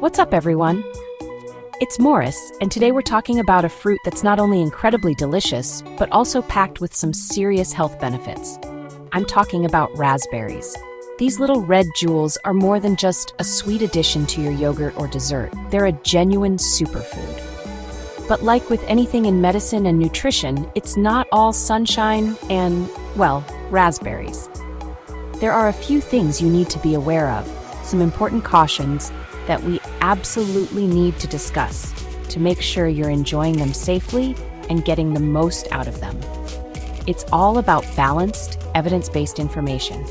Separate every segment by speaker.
Speaker 1: What's up, everyone? It's Morris, and today we're talking about a fruit that's not only incredibly delicious, but also packed with some serious health benefits. I'm talking about raspberries. These little red jewels are more than just a sweet addition to your yogurt or dessert. They're a genuine superfood. But like with anything in medicine and nutrition, it's not all sunshine and, well, raspberries. There are a few things you need to be aware of, some important cautions that we absolutely need to discuss to make sure you're enjoying them safely and getting the most out of them. It's all about balanced, evidence-based information.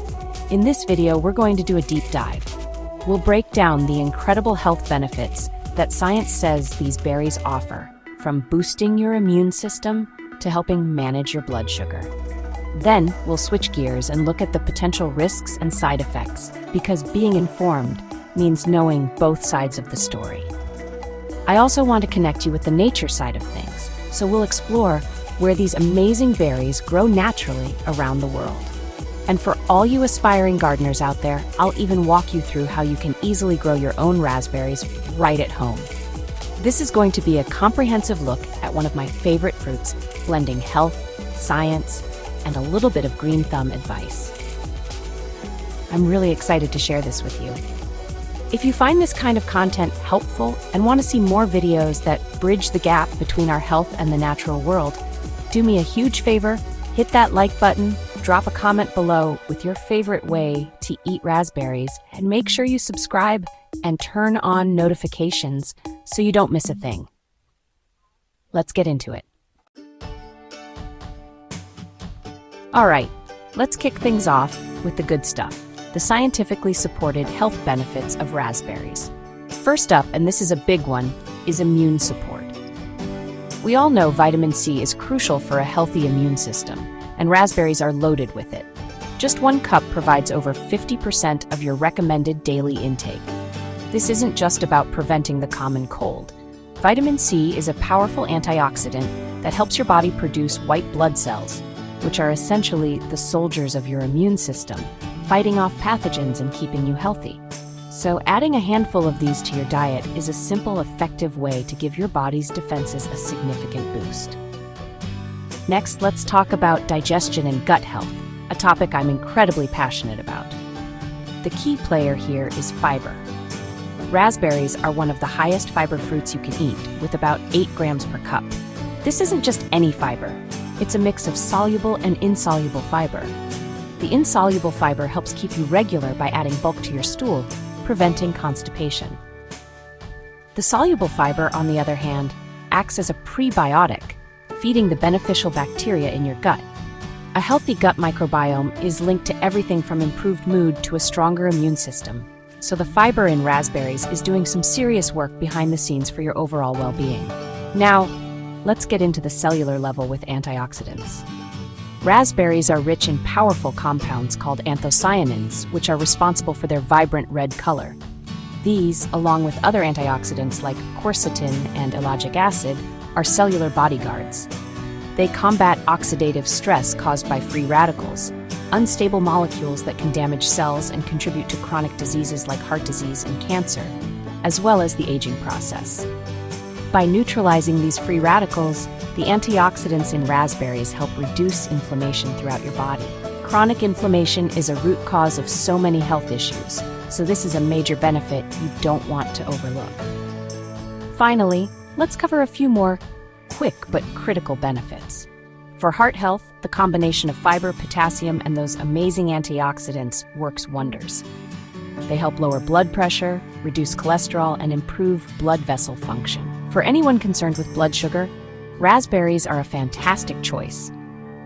Speaker 1: In this video, we're going to do a deep dive. We'll break down the incredible health benefits that science says these berries offer, from boosting your immune system to helping manage your blood sugar. Then, we'll switch gears and look at the potential risks and side effects, because being informed means knowing both sides of the story. I also want to connect you with the nature side of things, so we'll explore where these amazing berries grow naturally around the world. And for all you aspiring gardeners out there, I'll even walk you through how you can easily grow your own raspberries right at home. This is going to be a comprehensive look at one of my favorite fruits, blending health, science, and a little bit of green thumb advice. I'm really excited to share this with you. If you find this kind of content helpful and want to see more videos that bridge the gap between our health and the natural world, do me a huge favor, hit that like button, drop a comment below with your favorite way to eat raspberries, and make sure you subscribe and turn on notifications so you don't miss a thing. Let's get into it. All right, let's kick things off with the good stuff. The scientifically supported health benefits of raspberries. First up, and this is a big one, is immune support. We all know vitamin C is crucial for a healthy immune system, and raspberries are loaded with it. Just 1 cup provides over 50% of your recommended daily intake. This isn't just about preventing the common cold. Vitamin C is a powerful antioxidant that helps your body produce white blood cells, which are essentially the soldiers of your immune system, fighting off pathogens and keeping you healthy. So adding a handful of these to your diet is a simple, effective way to give your body's defenses a significant boost. Next, let's talk about digestion and gut health, a topic I'm incredibly passionate about. The key player here is fiber. Raspberries are one of the highest fiber fruits you can eat, with about 8 grams per cup. This isn't just any fiber. It's a mix of soluble and insoluble fiber. The insoluble fiber helps keep you regular by adding bulk to your stool, preventing constipation. The soluble fiber, on the other hand, acts as a prebiotic, feeding the beneficial bacteria in your gut. A healthy gut microbiome is linked to everything from improved mood to a stronger immune system. So the fiber in raspberries is doing some serious work behind the scenes for your overall well-being. Now, let's get into the cellular level with antioxidants. Raspberries are rich in powerful compounds called anthocyanins, which are responsible for their vibrant red color. These, along with other antioxidants like quercetin and ellagic acid, are cellular bodyguards. They combat oxidative stress caused by free radicals, unstable molecules that can damage cells and contribute to chronic diseases like heart disease and cancer, as well as the aging process. By neutralizing these free radicals, the antioxidants in raspberries help reduce inflammation throughout your body. Chronic inflammation is a root cause of so many health issues, so this is a major benefit you don't want to overlook. Finally, let's cover a few more quick but critical benefits. For heart health, the combination of fiber, potassium, and those amazing antioxidants works wonders. They help lower blood pressure, reduce cholesterol, and improve blood vessel function. For anyone concerned with blood sugar, raspberries are a fantastic choice.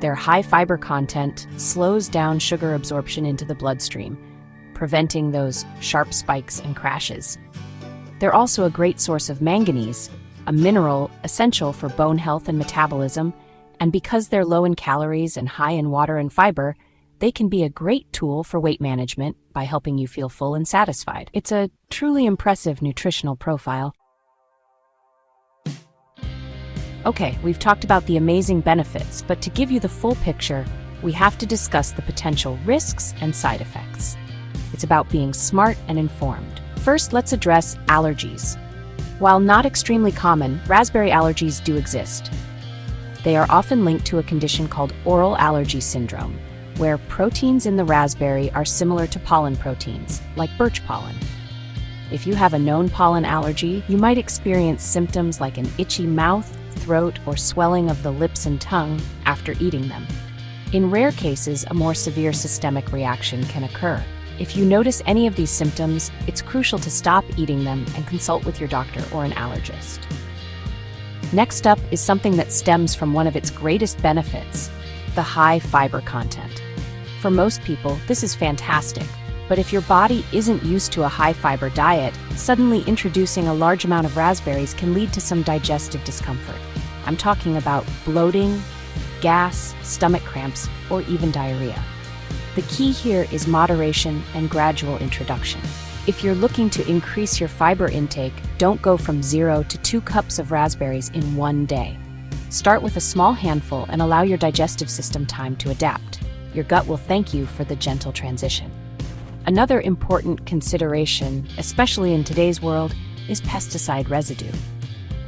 Speaker 1: Their high fiber content slows down sugar absorption into the bloodstream, preventing those sharp spikes and crashes. They're also a great source of manganese, a mineral essential for bone health and metabolism, and because they're low in calories and high in water and fiber, they can be a great tool for weight management by helping you feel full and satisfied. It's a truly impressive nutritional profile. Okay, we've talked about the amazing benefits, but to give you the full picture, we have to discuss the potential risks and side effects. It's about being smart and informed. First, let's address allergies. While not extremely common, raspberry allergies do exist. They are often linked to a condition called oral allergy syndrome, where proteins in the raspberry are similar to pollen proteins, like birch pollen. If you have a known pollen allergy, you might experience symptoms like an itchy mouth, throat, or swelling of the lips and tongue after eating them. In rare cases, a more severe systemic reaction can occur. If you notice any of these symptoms, it's crucial to stop eating them and consult with your doctor or an allergist. Next up is something that stems from one of its greatest benefits, the high fiber content. For most people, this is fantastic, but if your body isn't used to a high fiber diet, suddenly introducing a large amount of raspberries can lead to some digestive discomfort. I'm talking about bloating, gas, stomach cramps, or even diarrhea. The key here is moderation and gradual introduction. If you're looking to increase your fiber intake, don't go from 0 to 2 cups of raspberries in one day. Start with a small handful and allow your digestive system time to adapt. Your gut will thank you for the gentle transition. Another important consideration, especially in today's world, is pesticide residue.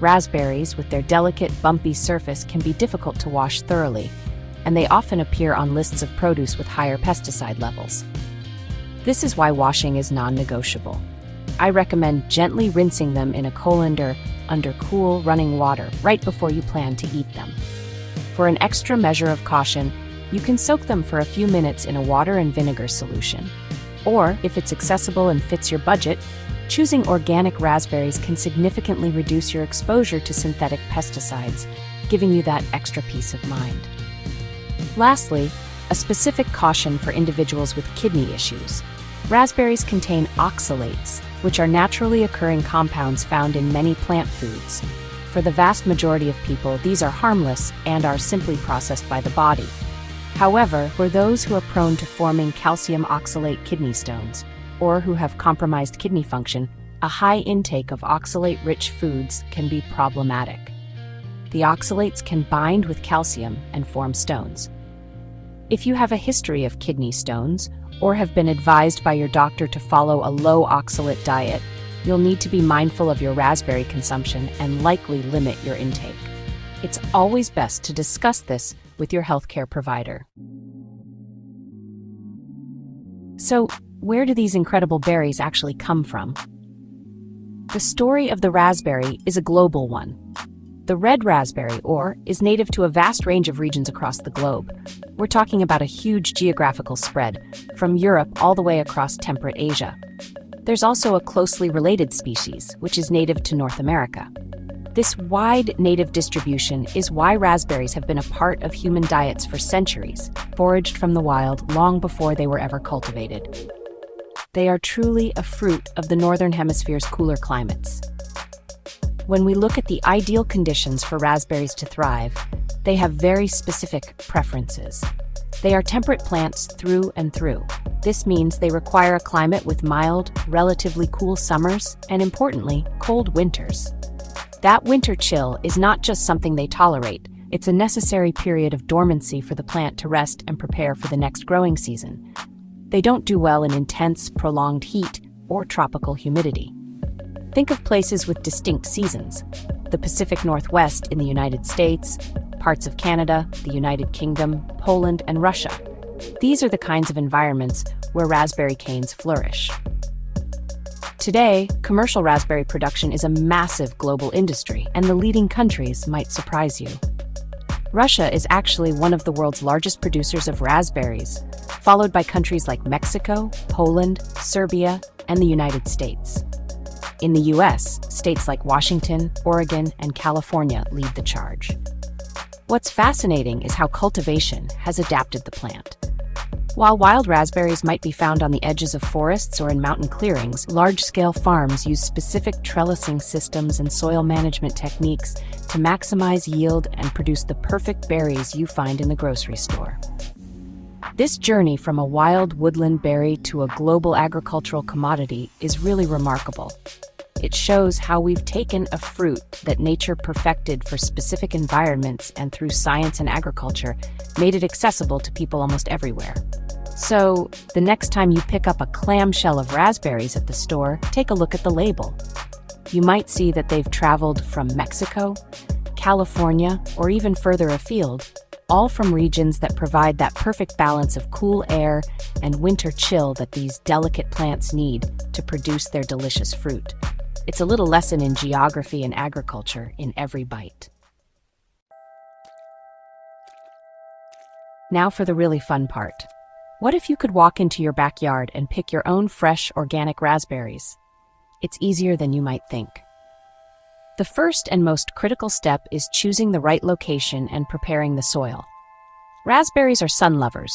Speaker 1: Raspberries, with their delicate, bumpy surface, can be difficult to wash thoroughly, and they often appear on lists of produce with higher pesticide levels. This is why washing is non-negotiable. I recommend gently rinsing them in a colander under cool, running water right before you plan to eat them. For an extra measure of caution, you can soak them for a few minutes in a water and vinegar solution. Or, if it's accessible and fits your budget, choosing organic raspberries can significantly reduce your exposure to synthetic pesticides, giving you that extra peace of mind. Lastly, a specific caution for individuals with kidney issues. Raspberries contain oxalates, which are naturally occurring compounds found in many plant foods. For the vast majority of people, these are harmless and are simply processed by the body. However, for those who are prone to forming calcium oxalate kidney stones, or who have compromised kidney function, a high intake of oxalate-rich foods can be problematic. The oxalates can bind with calcium and form stones. If you have a history of kidney stones, or have been advised by your doctor to follow a low oxalate diet, you'll need to be mindful of your raspberry consumption and likely limit your intake. It's always best to discuss this with your healthcare provider. So, where do these incredible berries actually come from? The story of the raspberry is a global one. The red raspberry, is native to a vast range of regions across the globe. We're talking about a huge geographical spread, from Europe all the way across temperate Asia. There's also a closely related species, which is native to North America. This wide native distribution is why raspberries have been a part of human diets for centuries, foraged from the wild long before they were ever cultivated. They are truly a fruit of the Northern Hemisphere's cooler climates. When we look at the ideal conditions for raspberries to thrive, they have very specific preferences. They are temperate plants through and through. This means they require a climate with mild, relatively cool summers, and importantly, cold winters. That winter chill is not just something they tolerate, it's a necessary period of dormancy for the plant to rest and prepare for the next growing season. They don't do well in intense, prolonged heat or tropical humidity. Think of places with distinct seasons: the Pacific Northwest in the United States, parts of Canada, the United Kingdom, Poland, and Russia. These are the kinds of environments where raspberry canes flourish. Today, commercial raspberry production is a massive global industry, and the leading countries might surprise you. Russia is actually one of the world's largest producers of raspberries, followed by countries like Mexico, Poland, Serbia, and the United States. In the US, states like Washington, Oregon, and California lead the charge. What's fascinating is how cultivation has adapted the plant. While wild raspberries might be found on the edges of forests or in mountain clearings, large-scale farms use specific trellising systems and soil management techniques to maximize yield and produce the perfect berries you find in the grocery store. This journey from a wild woodland berry to a global agricultural commodity is really remarkable. It shows how we've taken a fruit that nature perfected for specific environments and through science and agriculture, made it accessible to people almost everywhere. So, the next time you pick up a clamshell of raspberries at the store, take a look at the label. You might see that they've traveled from Mexico, California, or even further afield, all from regions that provide that perfect balance of cool air and winter chill that these delicate plants need to produce their delicious fruit. It's a little lesson in geography and agriculture in every bite. Now for the really fun part. What if you could walk into your backyard and pick your own fresh, organic raspberries? It's easier than you might think. The first and most critical step is choosing the right location and preparing the soil. Raspberries are sun lovers,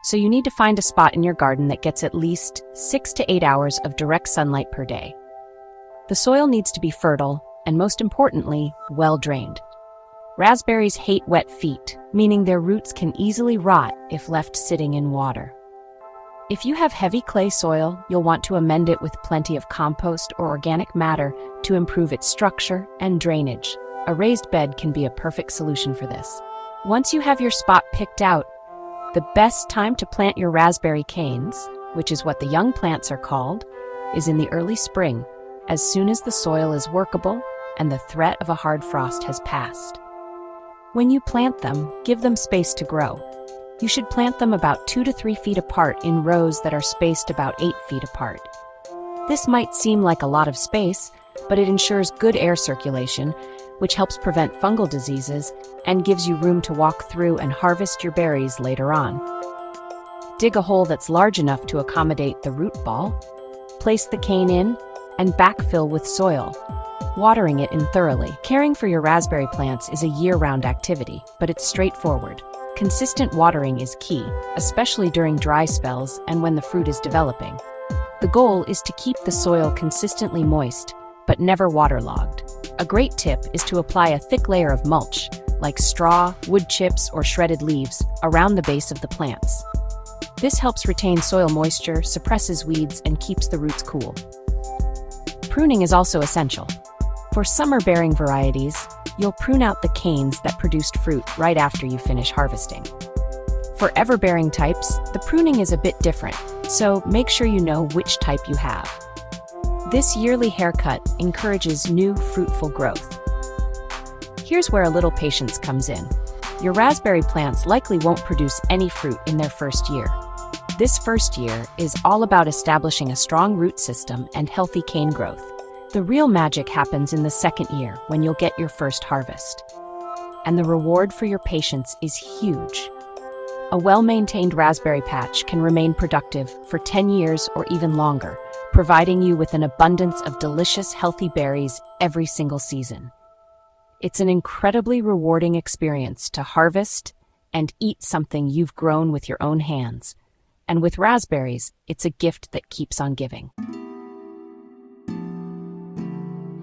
Speaker 1: so you need to find a spot in your garden that gets at least 6 to 8 hours of direct sunlight per day. The soil needs to be fertile and, most importantly, well-drained. Raspberries hate wet feet, meaning their roots can easily rot if left sitting in water. If you have heavy clay soil, you'll want to amend it with plenty of compost or organic matter to improve its structure and drainage. A raised bed can be a perfect solution for this. Once you have your spot picked out, the best time to plant your raspberry canes, which is what the young plants are called, is in the early spring, as soon as the soil is workable and the threat of a hard frost has passed. When you plant them, give them space to grow. You should plant them about 2 to 3 feet apart in rows that are spaced about 8 feet apart. This might seem like a lot of space, but it ensures good air circulation, which helps prevent fungal diseases and gives you room to walk through and harvest your berries later on. Dig a hole that's large enough to accommodate the root ball, place the cane in, and backfill with soil, watering it in thoroughly. Caring for your raspberry plants is a year-round activity, but it's straightforward. Consistent watering is key, especially during dry spells and when the fruit is developing. The goal is to keep the soil consistently moist, but never waterlogged. A great tip is to apply a thick layer of mulch, like straw, wood chips, or shredded leaves, around the base of the plants. This helps retain soil moisture, suppresses weeds, and keeps the roots cool. Pruning is also essential. For summer-bearing varieties, you'll prune out the canes that produced fruit right after you finish harvesting. For ever-bearing types, the pruning is a bit different, so make sure you know which type you have. This yearly haircut encourages new, fruitful growth. Here's where a little patience comes in. Your raspberry plants likely won't produce any fruit in their first year. This first year is all about establishing a strong root system and healthy cane growth. The real magic happens in the second year when you'll get your first harvest. And the reward for your patience is huge. A well-maintained raspberry patch can remain productive for 10 years or even longer, providing you with an abundance of delicious, healthy berries every single season. It's an incredibly rewarding experience to harvest and eat something you've grown with your own hands. And with raspberries, it's a gift that keeps on giving.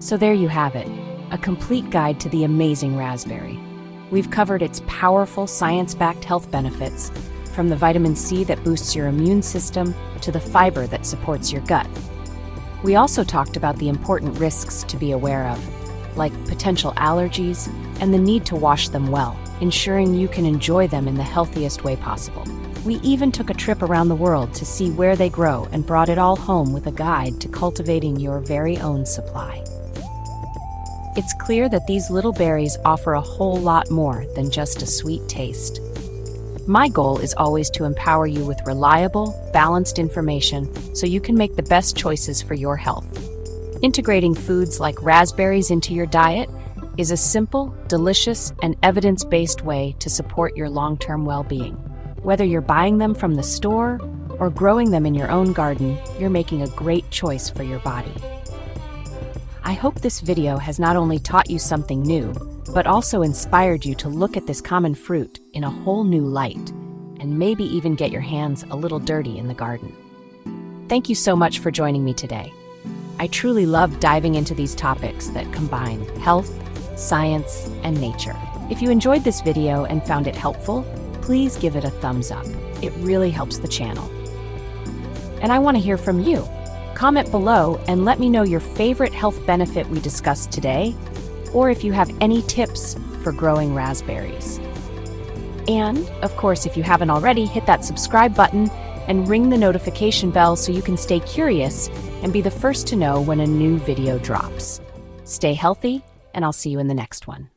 Speaker 1: So there you have it, a complete guide to the amazing raspberry. We've covered its powerful science-backed health benefits, from the vitamin C that boosts your immune system to the fiber that supports your gut. We also talked about the important risks to be aware of, like potential allergies and the need to wash them well, ensuring you can enjoy them in the healthiest way possible. We even took a trip around the world to see where they grow and brought it all home with a guide to cultivating your very own supply. It's clear that these little berries offer a whole lot more than just a sweet taste. My goal is always to empower you with reliable, balanced information so you can make the best choices for your health. Integrating foods like raspberries into your diet is a simple, delicious, and evidence-based way to support your long-term well-being. Whether you're buying them from the store or growing them in your own garden, you're making a great choice for your body. I hope this video has not only taught you something new, but also inspired you to look at this common fruit in a whole new light, and maybe even get your hands a little dirty in the garden. Thank you so much for joining me today. I truly love diving into these topics that combine health, science, and nature. If you enjoyed this video and found it helpful, please give it a thumbs up. It really helps the channel. And I want to hear from you. Comment below and let me know your favorite health benefit we discussed today, or if you have any tips for growing raspberries. And, of course, if you haven't already, hit that subscribe button and ring the notification bell so you can stay curious and be the first to know when a new video drops. Stay healthy, and I'll see you in the next one.